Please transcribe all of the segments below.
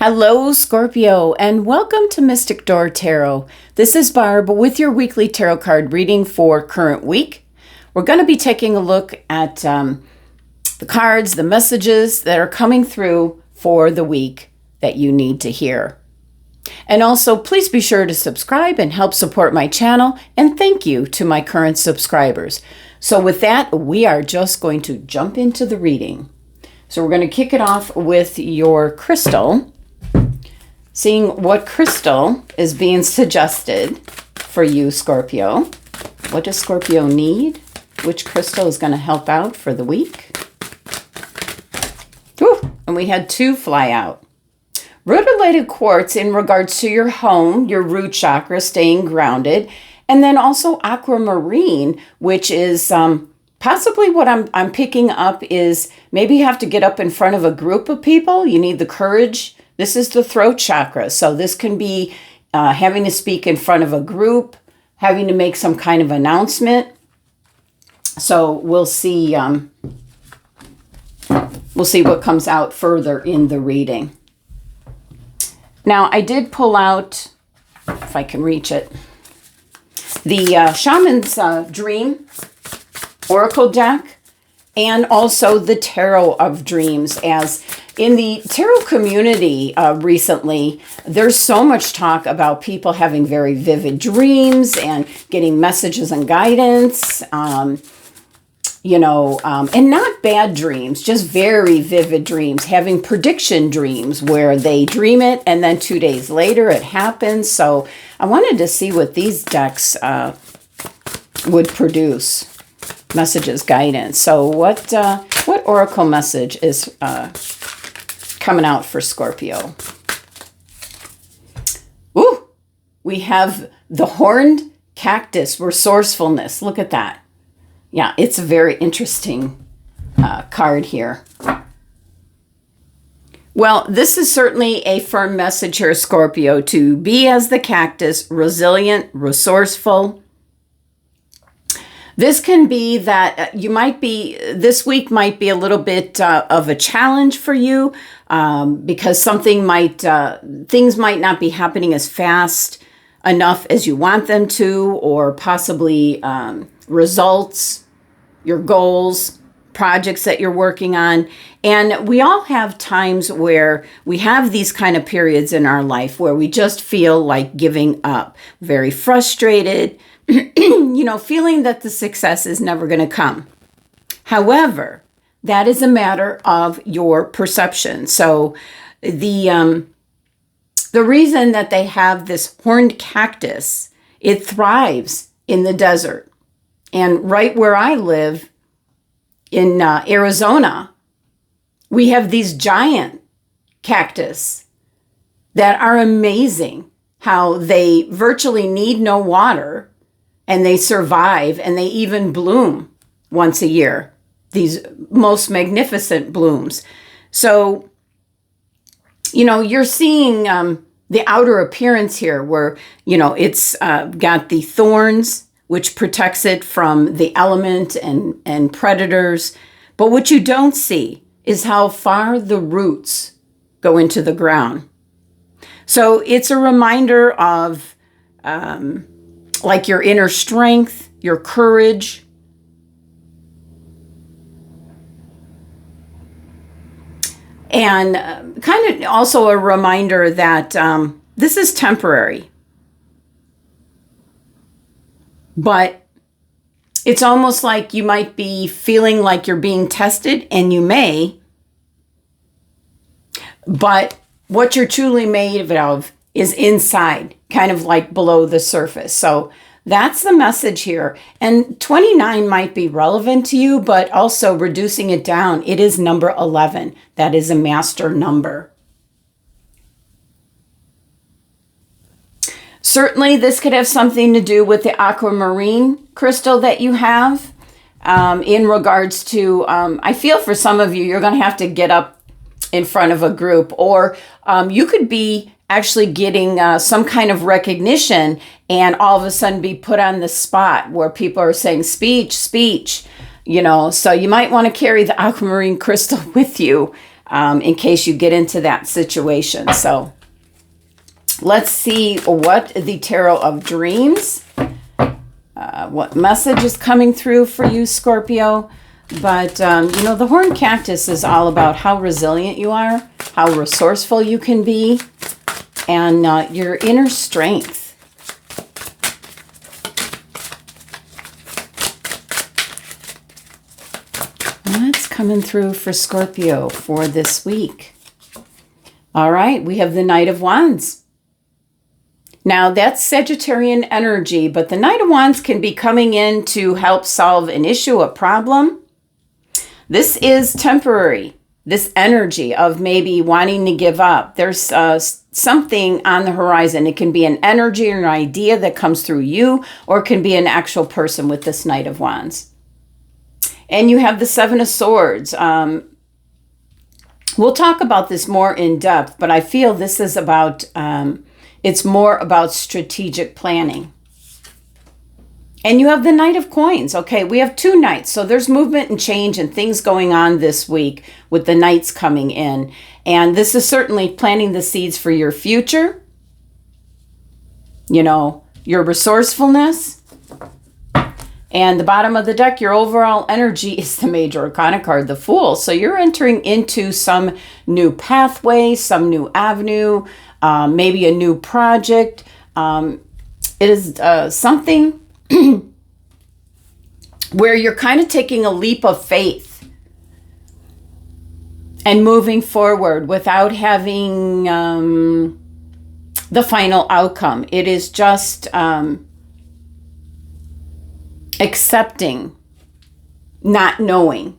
Hello, Scorpio, and welcome to Mystic Door Tarot. This is Barb with your weekly tarot card reading for current week. We're going to be taking a look at the cards, the messages that are coming through for the week that you need to hear. And also, please be sure to subscribe and help support my channel, and thank you to my current subscribers. So with that, we are just going to jump into the reading. So we're going to kick it off with your crystal. Seeing what crystal is being suggested for you, Scorpio. What does Scorpio need? Which crystal is going to help out for the week? Whew, and we had two fly out. Rhodolated quartz in regards to your home, your root chakra, staying grounded. And then also aquamarine, which is possibly what I'm picking up is maybe you have to get up in front of a group of people. You need the courage. This is the throat chakra. So this can be having to speak in front of a group, having to make some kind of announcement. So we'll see what comes out further in the reading. Now, I did pull out, if I can reach it, the Shaman's Dream Oracle deck, and also the Tarot of Dreams. As in the tarot community recently, there's so much talk about people having very vivid dreams and getting messages and guidance, and not bad dreams, just very vivid dreams, having prediction dreams where they dream it and then 2 days later it happens. So I wanted to see what these decks would produce. Messages, guidance. So what oracle message is coming out for Scorpio? Ooh, we have the horned cactus, resourcefulness. Look at that. Yeah, it's a very interesting card here. Well, this is certainly a firm message here, Scorpio, to be as the cactus, resilient, resourceful. This can be that this week might be a little bit of a challenge for you because things might not be happening as fast enough as you want them to, or possibly results, your goals, projects that you're working on. And we all have times where we have these kind of periods in our life where we just feel like giving up, very frustrated, feeling that the success is never going to come. However, that is a matter of your perception. So the reason that they have this horned cactus, it thrives in the desert. And right where I live in Arizona, we have these giant cactus that are amazing, how they virtually need no water. And they survive, and they even bloom once a year. These most magnificent blooms. So, you're seeing the outer appearance here where, it's got the thorns, which protects it from the element and predators. But what you don't see is how far the roots go into the ground. So it's a reminder of like your inner strength, your courage. And kind of also a reminder that this is temporary. But it's almost like you might be feeling like you're being tested, and you may. But what you're truly made of is inside, kind of like below the surface. So that's the message here. And 29 might be relevant to you, but also reducing it down, it is number 11. That is a master number. Certainly, this could have something to do with the aquamarine crystal that you have in regards to, I feel for some of you, you're going to have to get up in front of a group, or you could be actually getting some kind of recognition and all of a sudden be put on the spot where people are saying speech, so you might want to carry the aquamarine crystal with you in case you get into that situation. So let's see what the Tarot of Dreams, what message is coming through for you, Scorpio. But, you know, the horned cactus is all about how resilient you are, how resourceful you can be, and your inner strength. What's coming through for Scorpio for this week? All right, we have the Knight of Wands. Now, that's Sagittarian energy, but the Knight of Wands can be coming in to help solve an issue, a problem. This is temporary, this energy of maybe wanting to give up. There's something on the horizon. It can be an energy or an idea that comes through you, or it can be an actual person with this Knight of Wands. And you have the Seven of Swords. We'll talk about this more in depth, but I feel this is about, it's more about strategic planning. And you have the Knight of Coins. Okay, we have two knights. So there's movement and change and things going on this week with the knights coming in. And this is certainly planting the seeds for your future. You know, your resourcefulness. And the bottom of the deck, your overall energy is the Major Arcana card, the Fool. So you're entering into some new pathway, some new avenue, maybe a new project. It is something where you're kind of taking a leap of faith and moving forward without having the final outcome. It is just accepting, not knowing.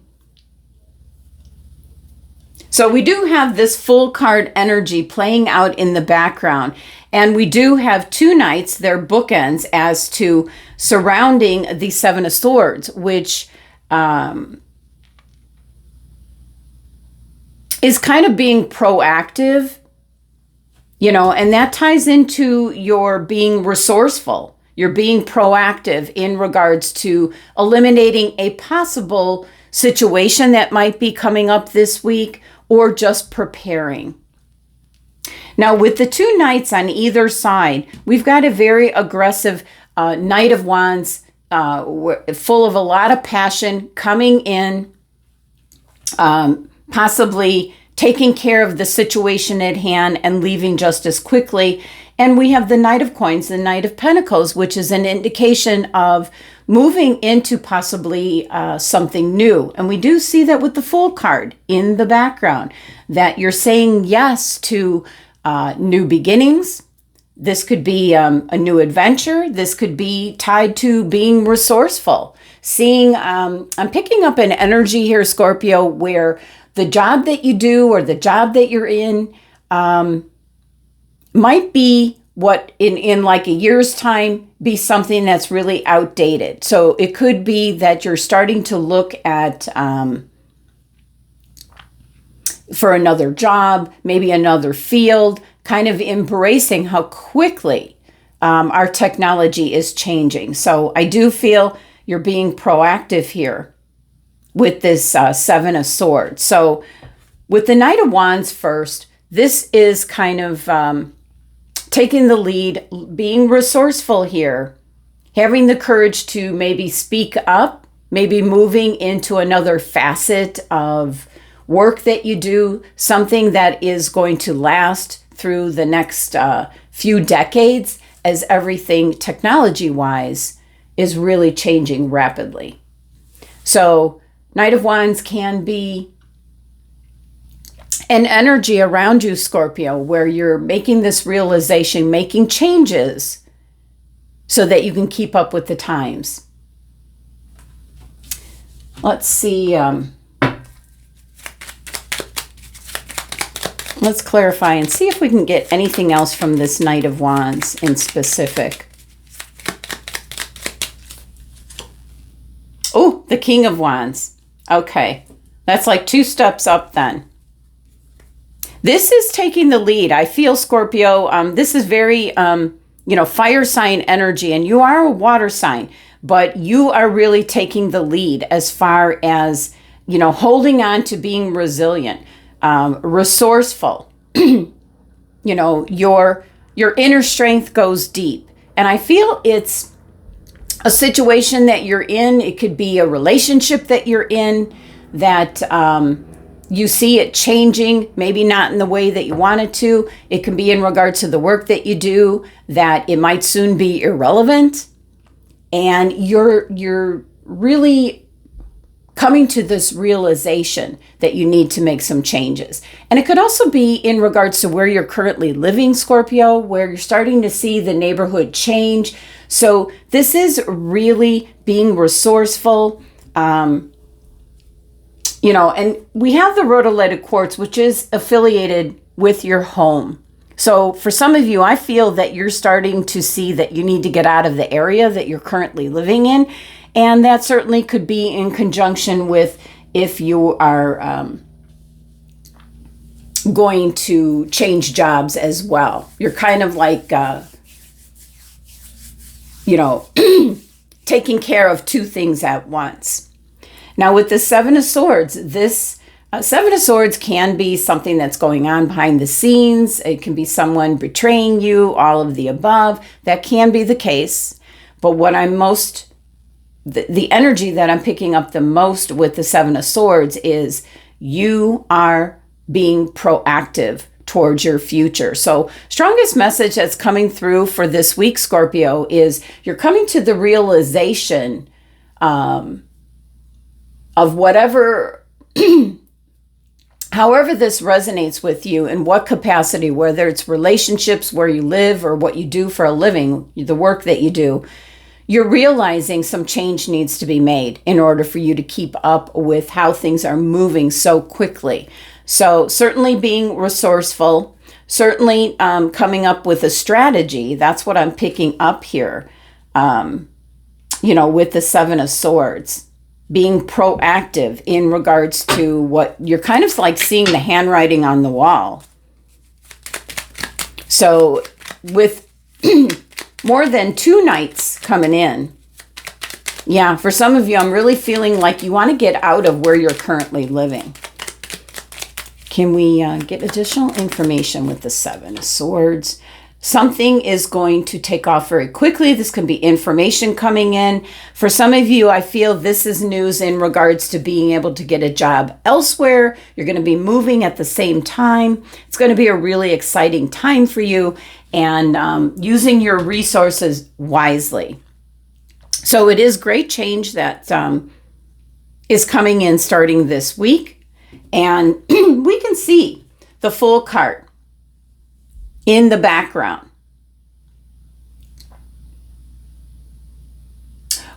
So we do have this Fool card energy playing out in the background. And we do have two knights, they're bookends as to surrounding the Seven of Swords, which is kind of being proactive, you know, and that ties into your being resourceful. You're being proactive in regards to eliminating a possible situation that might be coming up this week, or just preparing. Now, with the two knights on either side, we've got a very aggressive Knight of Wands, full of a lot of passion, coming in, possibly taking care of the situation at hand and leaving just as quickly. And we have the Knight of Coins, the Knight of Pentacles, which is an indication of moving into possibly something new. And we do see that with the Fool card in the background, that you're saying yes to new beginnings. This could be a new adventure. This could be tied to being resourceful. Seeing, I'm picking up an energy here, Scorpio, where the job that you do or the job that you're in might be what in like a year's time be something that's really outdated. So it could be that you're starting to look at for another job, maybe another field, kind of embracing how quickly our technology is changing. So I do feel you're being proactive here with this Seven of Swords. So with the Knight of Wands first, this is kind of taking the lead, being resourceful here, having the courage to maybe speak up, maybe moving into another facet of work that you do, something that is going to last through the next few decades, as everything technology-wise is really changing rapidly. So Knight of Wands can be an energy around you, Scorpio, where you're making this realization, making changes so that you can keep up with the times. Let's see. Let's clarify and see if we can get anything else from this Knight of Wands in specific. Oh, the King of Wands. Okay, that's like 2 steps up then. This is taking the lead. I feel, Scorpio, this is very, fire sign energy, and you are a water sign, but you are really taking the lead as far as, holding on to being resilient. resourceful. You know, your inner strength goes deep. And I feel it's a situation that you're in. It could be a relationship that you're in that you see it changing, maybe not in the way that you want it to. It can be in regard to the work that you do, that it might soon be irrelevant. And you're really coming to this realization that you need to make some changes. And it could also be in regards to where you're currently living, Scorpio, where you're starting to see the neighborhood change. So this is really being resourceful. You know, and we have the rhodolite quartz, which is affiliated with your home. So for some of you, I feel that you're starting to see that you need to get out of the area that you're currently living in. And that certainly could be in conjunction with if you are going to change jobs as well. You're kind of like, you know, taking care of two things at once. Now with the Seven of Swords, this Seven of Swords can be something that's going on behind the scenes. It can be someone betraying you, all of the above. That can be the case. But what I'm the energy that I'm picking up the most with the Seven of Swords is you are being proactive towards your future. So strongest message that's coming through for this week, Scorpio, is you're coming to the realization of whatever, however this resonates with you, in what capacity, whether it's relationships, where you live, or what you do for a living, the work that you do. You're realizing some change needs to be made in order for you to keep up with how things are moving so quickly. So certainly being resourceful, certainly coming up with a strategy. That's what I'm picking up here, you know, with the Seven of Swords. Being proactive in regards to what you're kind of like seeing the handwriting on the wall. So with more than 2 nights coming in. Yeah, for some of you, I'm really feeling like you want to get out of where you're currently living. Can we get additional information with the Seven of Swords? Something is going to take off very quickly. This can be information coming in. For some of you, I feel this is news in regards to being able to get a job elsewhere. You're going to be moving at the same time. It's going to be a really exciting time for you, and using your resources wisely. So it is great change that is coming in starting this week. And we can see the Fool card in the background,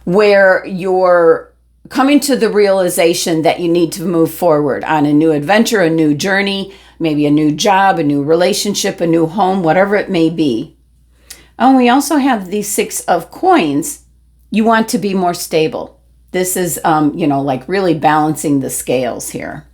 where you're coming to the realization that you need to move forward on a new adventure, a new journey, maybe a new job, a new relationship, a new home, whatever it may be. And we also have the Six of Coins. You want to be more stable. This is, you know, like really balancing the scales here.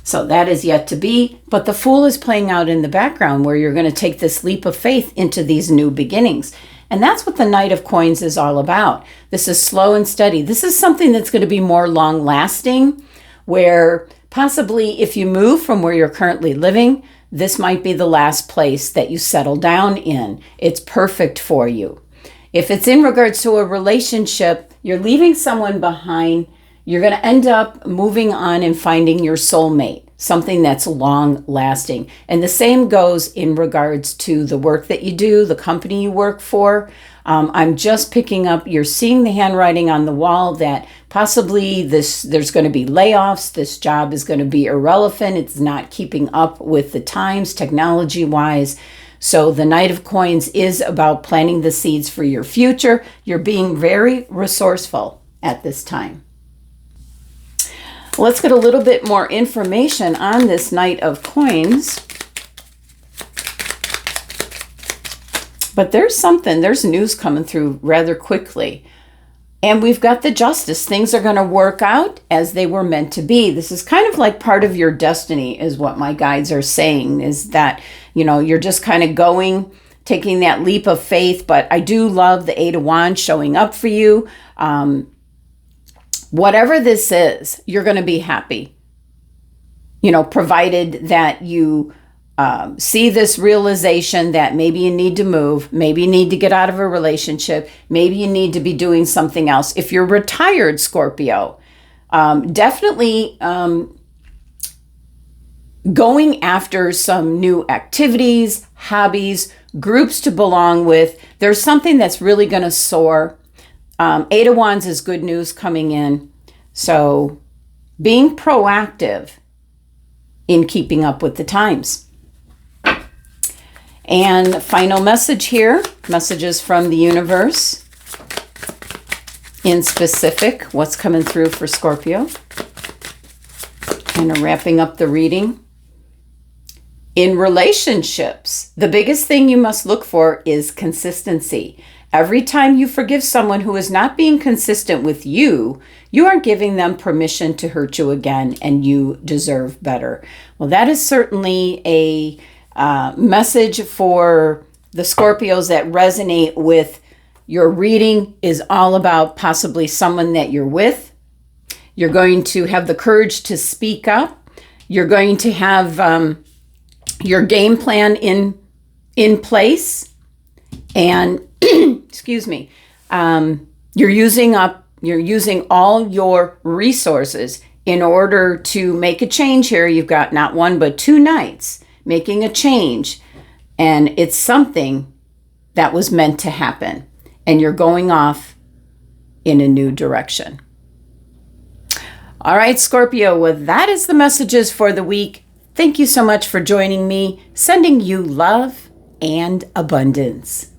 So that is yet to be, but the Fool is playing out in the background, where you're going to take this leap of faith into these new beginnings. And that's what the Knight of Coins is all about. This is slow and steady. This is something that's going to be more long lasting, where possibly if you move from where you're currently living, this might be the last place that you settle down in. It's perfect for you. If it's in regards to a relationship, you're leaving someone behind. You're going to end up moving on and finding your soulmate, something that's long lasting. And the same goes in regards to the work that you do, the company you work for. I'm just picking up, you're seeing the handwriting on the wall that possibly there's going to be layoffs. This job is going to be irrelevant. It's not keeping up with the times technology wise. So the Knight of Coins is about planting the seeds for your future. You're being very resourceful at this time. Let's get a little bit more information on this Knight of Coins. But there's news coming through rather quickly. And we've got the Justice. Things are going to work out as they were meant to be. This is kind of like part of your destiny, is what my guides are saying, is that, you know, you're just kind of taking that leap of faith. But I do love the Eight of Wands showing up for you. Whatever this is, you're going to be happy. provided that you see this realization that maybe you need to move, maybe you need to get out of a relationship, maybe you need to be doing something else. If you're retired, Scorpio, definitely going after some new activities, hobbies, groups to belong with. There's something that's really going to soar. Eight of Wands is good news coming in. So being proactive in keeping up with the times. And final message here, messages from the universe. In specific, what's coming through for Scorpio. Kind of wrapping up the reading. In relationships, the biggest thing you must look for is consistency. Every time you forgive someone who is not being consistent with you, you are giving them permission to hurt you again, and you deserve better. Well, that is certainly a message for the Scorpios that resonate with your reading. Is all about possibly someone that you're with. You're going to have the courage to speak up. You're going to have your game plan in place, and excuse me, you're using all your resources in order to make a change here. You've got not one but two nights making a change, and it's something that was meant to happen, and you're going off in a new direction. All right, Scorpio, well, that is the messages for the week. Thank you so much for joining me, sending you love and abundance.